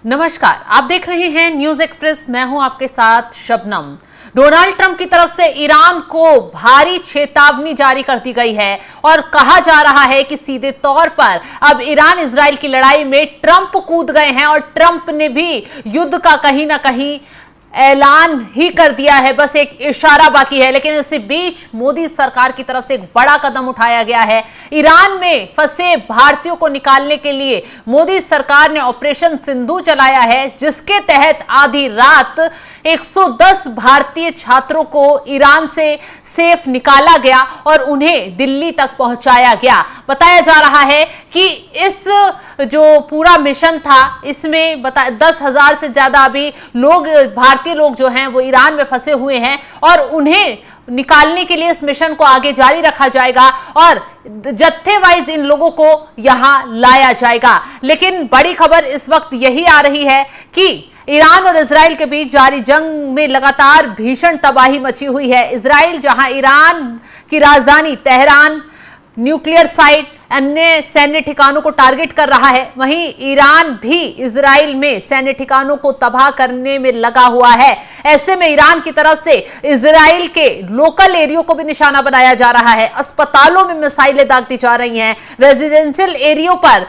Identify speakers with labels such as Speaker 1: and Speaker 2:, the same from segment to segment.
Speaker 1: नमस्कार, आप देख रहे हैं न्यूज एक्सप्रेस। मैं हूं आपके साथ शबनम। डोनाल्ड ट्रंप की तरफ से ईरान को भारी चेतावनी जारी कर दी गई है और कहा जा रहा है कि सीधे तौर पर अब ईरान इजराइल की लड़ाई में ट्रंप कूद गए हैं और ट्रंप ने भी युद्ध का कहीं ना कहीं ऐलान ही कर दिया है, बस एक इशारा बाकी है। लेकिन इसी बीच मोदी सरकार की तरफ से एक बड़ा कदम उठाया गया है। ईरान में फंसे भारतीयों को निकालने के लिए मोदी सरकार ने ऑपरेशन सिंधु चलाया है, जिसके तहत आधी रात 110 भारतीय छात्रों को ईरान से सेफ निकाला गया और उन्हें दिल्ली तक पहुंचाया गया। बताया जा रहा है कि इस जो पूरा मिशन था, इसमें 10,000 से ज्यादा अभी लोग, भारतीय लोग जो हैं वो ईरान में फंसे हुए हैं और उन्हें निकालने के लिए इस मिशन को आगे जारी रखा जाएगा और जत्थे वाइज इन लोगों को यहां लाया जाएगा। लेकिन बड़ी खबर इस वक्त यही आ रही है कि ईरान और इजराइल के बीच जारी जंग में लगातार भीषण तबाही मची हुई है। इजराइल जहां ईरान की राजधानी तेहरान, न्यूक्लियर साइट, अन्य सैन्य ठिकानों को टारगेट कर रहा है, वहीं ईरान भी इजराइल में सैन्य ठिकानों को तबाह करने में लगा हुआ है। ऐसे में ईरान की तरफ से इजराइल के लोकल एरियो को भी निशाना बनाया जा रहा है। अस्पतालों में मिसाइलें दाग दी जा रही हैं, रेजिडेंशियल एरियो पर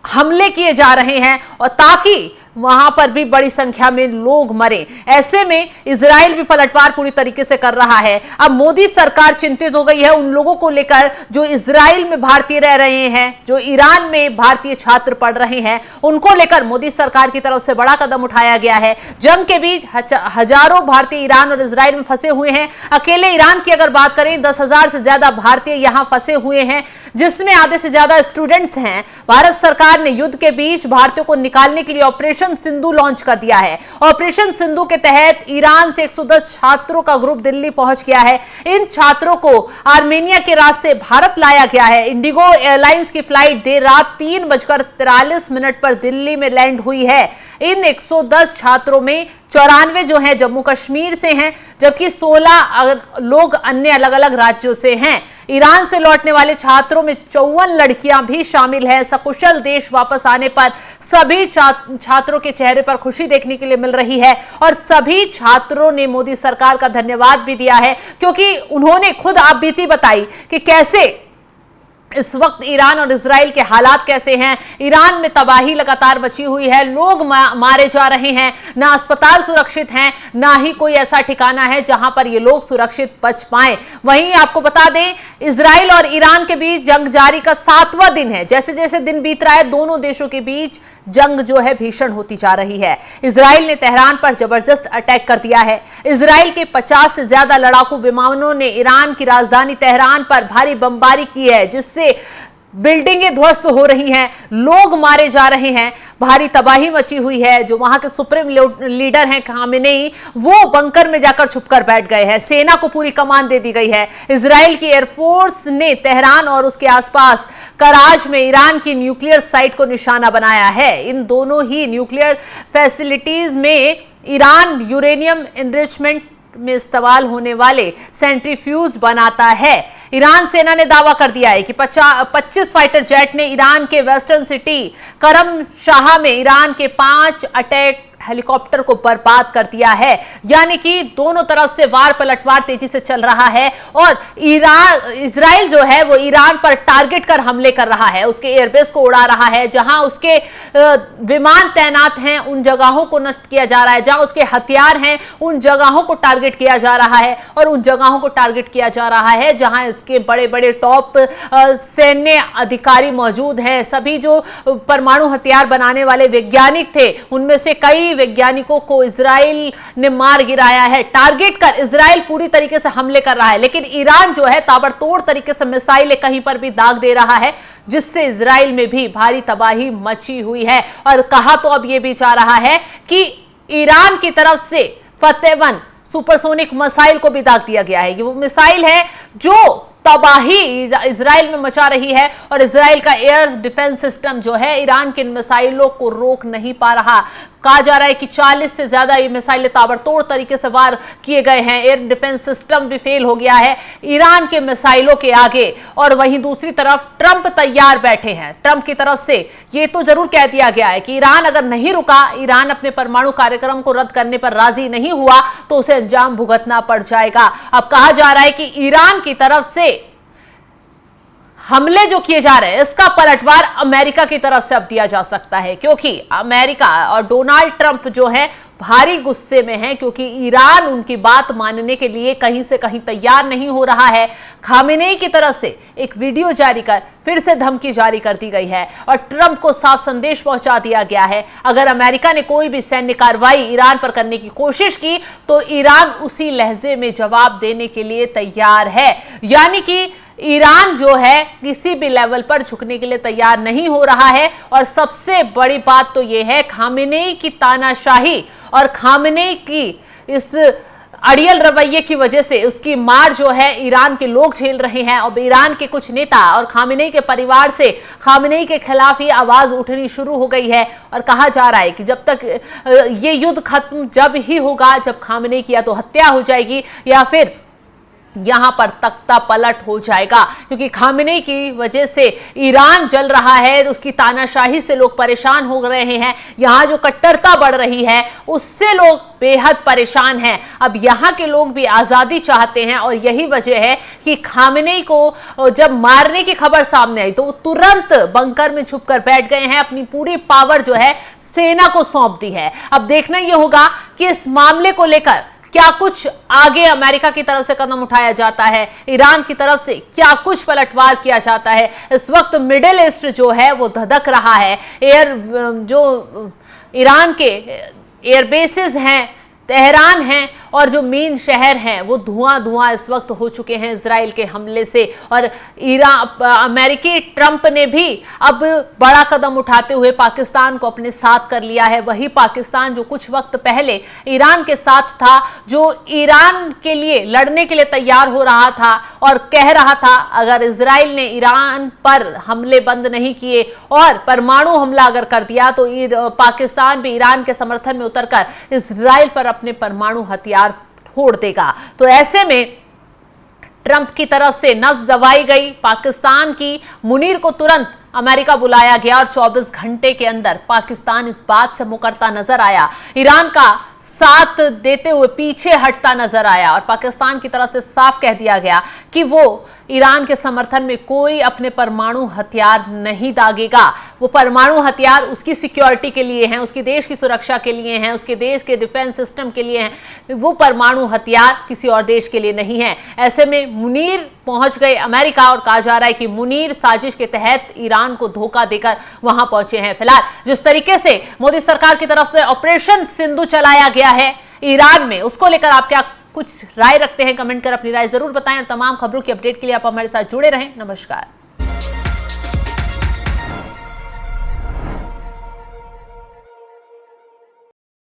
Speaker 1: हमले किए जा रहे हैं और ताकि वहां पर भी बड़ी संख्या में लोग मरे। ऐसे में इजराइल भी पलटवार पूरी तरीके से कर रहा है। अब मोदी सरकार चिंतित हो गई है उन लोगों को लेकर जो इजराइल में भारतीय रह रहे हैं, जो ईरान में भारतीय छात्र पढ़ रहे हैं, उनको लेकर मोदी सरकार की तरफ से बड़ा कदम उठाया गया है। जंग के बीच हजारों भारतीय ईरान और इजराइल में फंसे हुए हैं। अकेले ईरान की अगर बात करें, 10,000 से ज्यादा भारतीय यहां फंसे हुए हैं, जिसमें आधे से ज्यादा स्टूडेंट्स हैं। भारत सरकार ने युद्ध के बीच भारतीयों को निकालने के लिए ऑपरेशन सिंधु लॉन्च कर दिया है। ऑपरेशन सिंधु के तहत ईरान से 110 छात्रों का ग्रुप दिल्ली पहुंच गया है। इन छात्रों को आर्मेनिया के रास्ते भारत लाया गया है। इंडिगो एयरलाइंस की फ्लाइट देर रात 3:43 पर दिल्ली में लैंड हुई है। इन 110 छात्रों में 94 जो हैं जम्मू कश्मीर से हैं, जबकि 16 लोग अन्य अलग अलग राज्यों से हैं। ईरान से लौटने वाले छात्रों में 54 लड़कियां भी शामिल हैं। सकुशल देश वापस आने पर सभी छात्रों के चेहरे पर खुशी देखने के लिए मिल रही है और सभी छात्रों ने मोदी सरकार का धन्यवाद भी दिया है, क्योंकि उन्होंने खुद आप बीती बताई कि कैसे इस वक्त ईरान और इजराइल के हालात कैसे हैं। ईरान में तबाही लगातार मची हुई है, लोग मारे जा रहे हैं, ना अस्पताल सुरक्षित हैं, ना ही कोई ऐसा ठिकाना है जहां पर ये लोग सुरक्षित बच पाएं। वहीं आपको बता दें, इजराइल और ईरान के बीच जंग जारी का 7वां दिन है। जैसे जैसे दिन बीत रहा है, दोनों देशों के बीच जंग जो है भीषण होती जा रही है। इजराइल ने तेहरान पर जबरदस्त अटैक कर दिया है। इजराइल के 50 से ज्यादा लड़ाकू विमानों ने ईरान की राजधानी तेहरान पर भारी बमबारी की है, जिससे बिल्डिंगें ध्वस्त हो रही हैं, लोग मारे जा रहे हैं, भारी तबाही मची हुई है। जो वहां के सुप्रीम लीडर हैं खामेनेई, वो बंकर में जाकर छुपकर बैठ गए हैं। सेना को पूरी कमान दे दी गई है। इजराइल की एयरफोर्स ने तेहरान और उसके आसपास कराज में ईरान की न्यूक्लियर साइट को निशाना बनाया है। इन दोनों ही न्यूक्लियर फैसिलिटीज में ईरान यूरेनियम एनरिचमेंट में इस्तेमाल होने वाले सेंट्रीफ्यूज बनाता है। ईरान सेना ने दावा कर दिया है कि 25 फाइटर जेट ने ईरान के वेस्टर्न सिटी करम शाह में ईरान के 5 अटैक हेलीकॉप्टर को बर्बाद कर दिया है। यानी कि दोनों तरफ से वार पलटवार तेजी से चल रहा है और इजराइल जो है वो ईरान पर टारगेट कर हमले कर रहा है, उसके एयरबेस को उड़ा रहा है। जहां उसके विमान तैनात हैं उन जगहों को नष्ट किया जा रहा है, जहां उसके हथियार हैं उन जगहों को टारगेट किया जा रहा है और उन जगहों को टारगेट किया जा रहा है जहां इसके बड़े बड़े टॉप सैन्य अधिकारी मौजूद हैं। सभी जो परमाणु हथियार बनाने वाले वैज्ञानिक थे, उनमें से कई वैज्ञानिकों को इजराइल ने मार गिराया है। टारगेट कर इजराइल पूरी तरीके से हमले कर रहा है, लेकिन ईरान जो है ताबड़तोड़ तरीके से मिसाइलें कहीं पर भी दाग दे रहा है, जिससे इजराइल में भी भारी तबाही मची हुई है। और कहा तो अब यह भी जा रहा है कि ईरान की तरफ से फतेह-1 सुपरसोनिक मिसाइल को भी दाग दिया गया है। ये वो मिसाइल है जो तबाही इजराइल में मचा रही है और इजराइल का एयर डिफेंस सिस्टम जो है ईरान के मिसाइलों को रोक नहीं पा रहा। कहा जा रहा है कि 40 से ज्यादा ये मिसाइलें ताबड़तोड़ तरीके से वार किए गए हैं। एयर डिफेंस सिस्टम भी फेल हो गया है ईरान के मिसाइलों के आगे। और वहीं दूसरी तरफ ट्रंप तैयार बैठे हैं। ट्रंप की तरफ से ये तो जरूर कह दिया गया है कि ईरान अगर नहीं रुका, ईरान अपने परमाणु कार्यक्रम को रद्द करने पर राजी नहीं हुआ तो उसे अंजाम भुगतना पड़ जाएगा। अब कहा जा रहा है कि ईरान की तरफ से हमले जो किए जा रहे हैं इसका पलटवार अमेरिका की तरफ से अब दिया जा सकता है, क्योंकि अमेरिका और डोनाल्ड ट्रंप जो है भारी गुस्से में हैं, क्योंकि ईरान उनकी बात मानने के लिए कहीं से कहीं तैयार नहीं हो रहा है। खामेनेई की तरफ से एक वीडियो जारी कर फिर से धमकी जारी कर दी गई है और ट्रंप को साफ संदेश पहुंचा दिया गया है, अगर अमेरिका ने कोई भी सैन्य कार्रवाई ईरान पर करने की कोशिश की तो ईरान उसी लहजे में जवाब देने के लिए तैयार है। यानी कि ईरान जो है किसी भी लेवल पर झुकने के लिए तैयार नहीं हो रहा है। और सबसे बड़ी बात तो यह है खामेनेई की तानाशाही और खामेनेई की इस अड़ियल रवैये की वजह से उसकी मार जो है ईरान के लोग झेल रहे हैं। और ईरान के कुछ नेता और खामेनेई के परिवार से खामेनेई के खिलाफ ही आवाज उठनी शुरू हो गई है। और कहा जा रहा है कि जब तक ये युद्ध खत्म जब ही होगा जब खामेनेई की या तो हत्या हो जाएगी या फिर यहां पर तख्ता पलट हो जाएगा, क्योंकि खामेनेई की वजह से ईरान जल रहा है, उसकी तानाशाही से लोग परेशान हो रहे हैं। यहां जो कट्टरता बढ़ रही है उससे लोग बेहद परेशान हैं। अब यहां के लोग भी आजादी चाहते हैं और यही वजह है कि खामेनेई को जब मारने की खबर सामने आई तो तुरंत बंकर में छुपकर बैठ गए हैं, अपनी पूरी पावर जो है सेना को सौंप दी है। अब देखना यह होगा कि इस मामले को लेकर क्या कुछ आगे अमेरिका की तरफ से कदम उठाया जाता है, ईरान की तरफ से क्या कुछ पलटवार किया जाता है। इस वक्त मिडिल ईस्ट जो है वो धधक रहा है। जो ईरान के एयरबेसेस हैं, तेहरान है और जो मेन शहर हैं वो धुआं धुआं इस वक्त हो चुके हैं इजराइल के हमले से। और अमेरिकी ट्रंप ने भी अब बड़ा कदम उठाते हुए पाकिस्तान को अपने साथ कर लिया है। वही पाकिस्तान जो कुछ वक्त पहले ईरान के साथ था, जो ईरान के लिए लड़ने के लिए तैयार हो रहा था और कह रहा था अगर इजराइल ने ईरान पर हमले बंद नहीं किए और परमाणु हमला अगर कर दिया तो पाकिस्तान भी ईरान के समर्थन में उतरकर इजराइल पर अपने परमाणु हथियार छोड़ देगा। तो ऐसे में ट्रंप की तरफ से नब्ज दबाई गई पाकिस्तान की। मुनीर को तुरंत अमेरिका बुलाया गया और 24 घंटे के अंदर पाकिस्तान इस बात से मुकरता नजर आया, ईरान का साथ देते हुए पीछे हटता नजर आया और पाकिस्तान की तरफ से साफ कह दिया गया कि वो ईरान के समर्थन में कोई अपने परमाणु हथियार नहीं दागेगा। वो परमाणु हथियार उसकी सिक्योरिटी के लिए हैं, उसके देश की सुरक्षा के लिए हैं, उसके देश के डिफेंस सिस्टम के लिए हैं। वो परमाणु हथियार किसी और देश के लिए नहीं है। ऐसे में मुनीर पहुंच गए अमेरिका और कहा जा रहा है कि मुनीर साजिश के तहत ईरान को धोखा देकर वहां पहुंचे हैं। फिलहाल जिस तरीके से मोदी सरकार की तरफ से ऑपरेशन सिंधु चलाया गया है ईरान में, उसको लेकर आप क्या कुछ राय रखते हैं? कमेंट कर अपनी राय जरूर बताएं और तमाम खबरों की अपडेट के लिए आप हमारे साथ जुड़े रहें। नमस्कार।